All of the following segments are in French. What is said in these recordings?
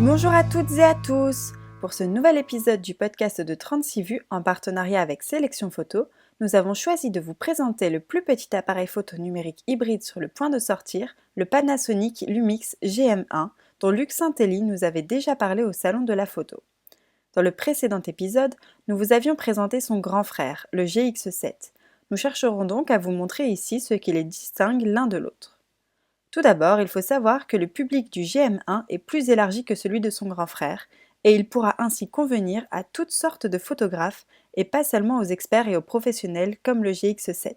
Bonjour à toutes et à tous! Pour ce nouvel épisode du podcast de 36 vues en partenariat avec Sélection Photo, nous avons choisi de vous présenter le plus petit appareil photo numérique hybride sur le point de sortir, le Panasonic Lumix GM1, dont Luc Saint-Élie nous avait déjà parlé au Salon de la Photo. Dans le précédent épisode, nous vous avions présenté son grand frère, le GX7. Nous chercherons donc à vous montrer ici ce qui les distingue l'un de l'autre. Tout d'abord, il faut savoir que le public du GM1 est plus élargi que celui de son grand frère, et il pourra ainsi convenir à toutes sortes de photographes et pas seulement aux experts et aux professionnels comme le GX7.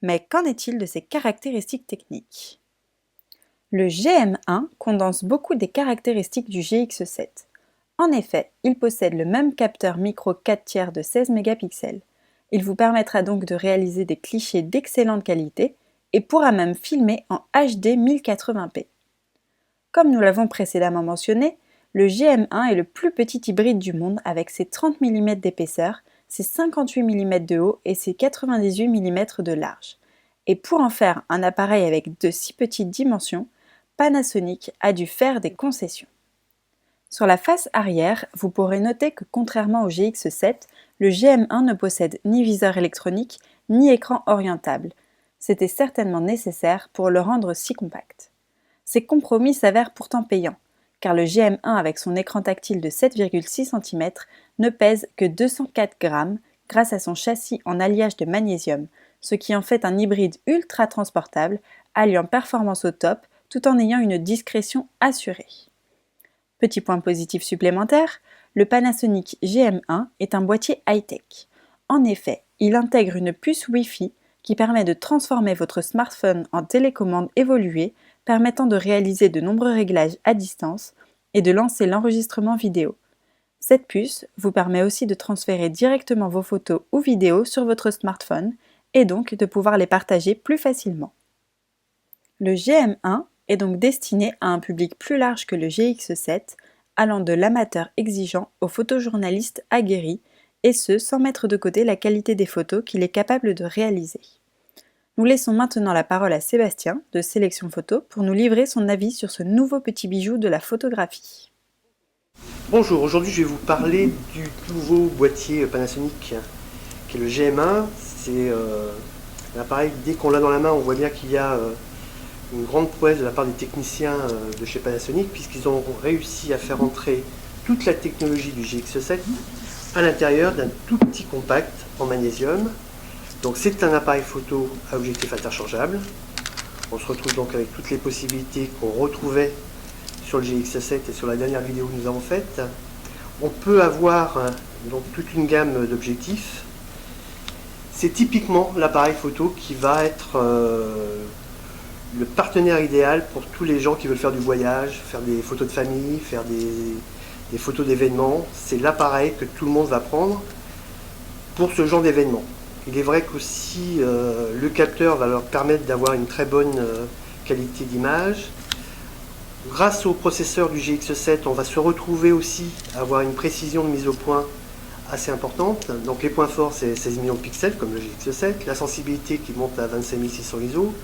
Mais qu'en est-il de ses caractéristiques techniques ? Le GM1 condense beaucoup des caractéristiques du GX7. En effet, il possède le même capteur micro 4/3 de 16 mégapixels. Il vous permettra donc de réaliser des clichés d'excellente qualité et pourra même filmer en HD 1080p. Comme nous l'avons précédemment mentionné, le GM1 est le plus petit hybride du monde avec ses 30 mm d'épaisseur, ses 58 mm de haut et ses 98 mm de large. Et pour en faire un appareil avec de si petites dimensions, Panasonic a dû faire des concessions. Sur la face arrière, vous pourrez noter que contrairement au GX7, le GM1 ne possède ni viseur électronique ni écran orientable. C'était certainement nécessaire pour le rendre si compact. Ces compromis s'avèrent pourtant payants, car le GM1 avec son écran tactile de 7,6 cm ne pèse que 204 grammes grâce à son châssis en alliage de magnésium, ce qui en fait un hybride ultra transportable, alliant performance au top tout en ayant une discrétion assurée. Petit point positif supplémentaire, le Panasonic GM1 est un boîtier high-tech. En effet, il intègre une puce Wi-Fi qui permet de transformer votre smartphone en télécommande évoluée, permettant de réaliser de nombreux réglages à distance et de lancer l'enregistrement vidéo. Cette puce vous permet aussi de transférer directement vos photos ou vidéos sur votre smartphone et donc de pouvoir les partager plus facilement. Le GM1 est donc destiné à un public plus large que le GX7, allant de l'amateur exigeant au photojournaliste aguerri, et ce sans mettre de côté la qualité des photos qu'il est capable de réaliser. Nous laissons maintenant la parole à Sébastien de Sélection Photo pour nous livrer son avis sur ce nouveau petit bijou de la photographie. Bonjour, aujourd'hui je vais vous parler du nouveau boîtier Panasonic qui est le GM1. C'est un appareil, dès qu'on l'a dans la main, on voit bien qu'il y a une grande prouesse de la part des techniciens de chez Panasonic, puisqu'ils ont réussi à faire entrer toute la technologie du GX7 à l'intérieur d'un tout petit compact en magnésium. Donc c'est un appareil photo à objectif interchangeable. On se retrouve donc avec toutes les possibilités qu'on retrouvait sur le GX7 et sur la dernière vidéo que nous avons faite. On peut avoir donc toute une gamme d'objectifs. C'est typiquement l'appareil photo qui va être le partenaire idéal pour tous les gens qui veulent faire du voyage, faire des photos de famille, faire des photos d'événements. C'est l'appareil que tout le monde va prendre pour ce genre d'événement. Il est vrai qu'aussi le capteur va leur permettre d'avoir une très bonne qualité d'image. Grâce au processeur du GX7, on va se retrouver aussi à avoir une précision de mise au point assez importante. Donc les points forts, c'est 16 millions de pixels comme le GX7, la sensibilité qui monte à 25600 ISO.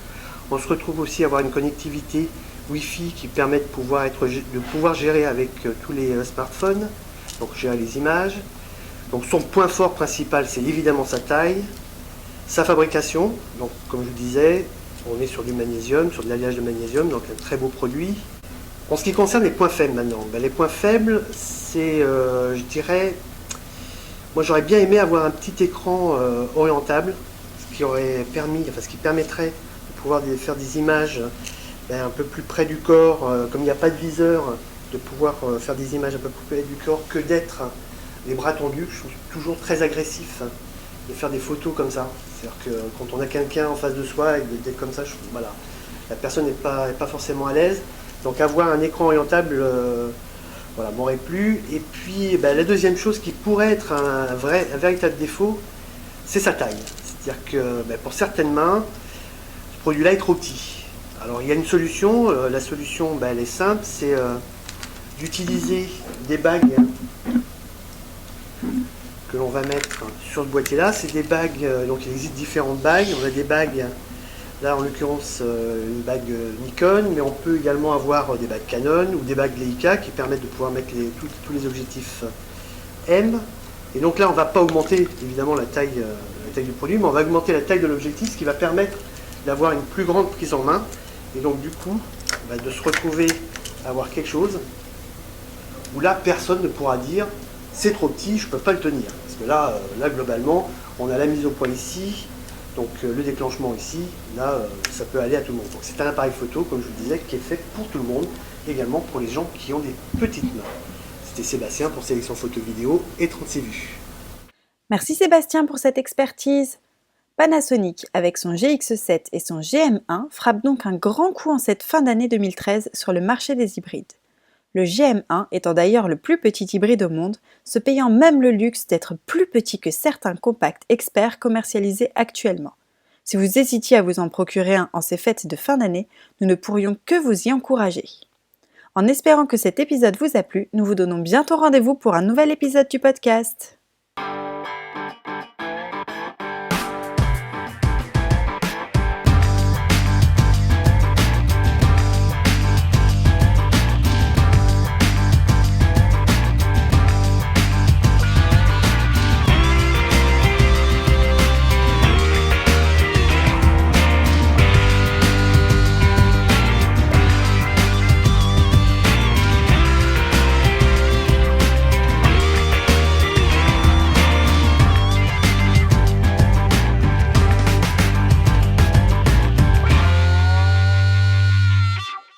On se retrouve aussi à avoir une connectivité Wi-Fi qui permet de pouvoir gérer avec tous les smartphones, donc gérer les images. Donc son point fort principal, c'est évidemment sa taille, sa fabrication. Donc comme je vous disais, on est sur du magnésium, sur de l'alliage de magnésium, donc un très beau produit. En ce qui concerne les points faibles maintenant, les points faibles, c'est, je dirais, moi j'aurais bien aimé avoir un petit écran orientable, ce qui permettrait de pouvoir faire des images un peu plus près du corps, comme il n'y a pas de viseur, de pouvoir faire des images un peu plus près du corps que d'être les bras tendus. Je trouve toujours très agressif de faire des photos comme ça. C'est-à-dire que quand on a quelqu'un en face de soi et d'être comme ça, voilà, la personne n'est pas forcément à l'aise. Donc avoir un écran orientable voilà, m'aurait plu. Et puis la deuxième chose qui pourrait être un véritable défaut, c'est sa taille. C'est-à-dire que pour certaines mains, ce produit-là est trop petit. Alors il y a une solution, la solution elle est simple, c'est d'utiliser des bagues que l'on va mettre sur ce boîtier-là. C'est des bagues, donc il existe différentes bagues. On a des bagues Là, en l'occurrence, une bague Nikon, mais on peut également avoir des bagues Canon ou des bagues Leica qui permettent de pouvoir mettre tous les objectifs M. Et donc là, on ne va pas augmenter évidemment la taille du produit, mais on va augmenter la taille de l'objectif, ce qui va permettre d'avoir une plus grande prise en main. Et donc du coup, de se retrouver à avoir quelque chose où là, personne ne pourra dire c'est trop petit, je ne peux pas le tenir. Parce que là, globalement, on a la mise au point ici, donc le déclenchement ici, là, ça peut aller à tout le monde. Donc c'est un appareil photo, comme je vous disais, qui est fait pour tout le monde, également pour les gens qui ont des petites mains. C'était Sébastien pour Sélection Photo Vidéo et 36 vues. Merci Sébastien pour cette expertise. Panasonic, avec son GX7 et son GM1, frappe donc un grand coup en cette fin d'année 2013 sur le marché des hybrides. Le GM1 étant d'ailleurs le plus petit hybride au monde, se payant même le luxe d'être plus petit que certains compacts experts commercialisés actuellement. Si vous hésitiez à vous en procurer un en ces fêtes de fin d'année, nous ne pourrions que vous y encourager. En espérant que cet épisode vous a plu, nous vous donnons bientôt rendez-vous pour un nouvel épisode du podcast.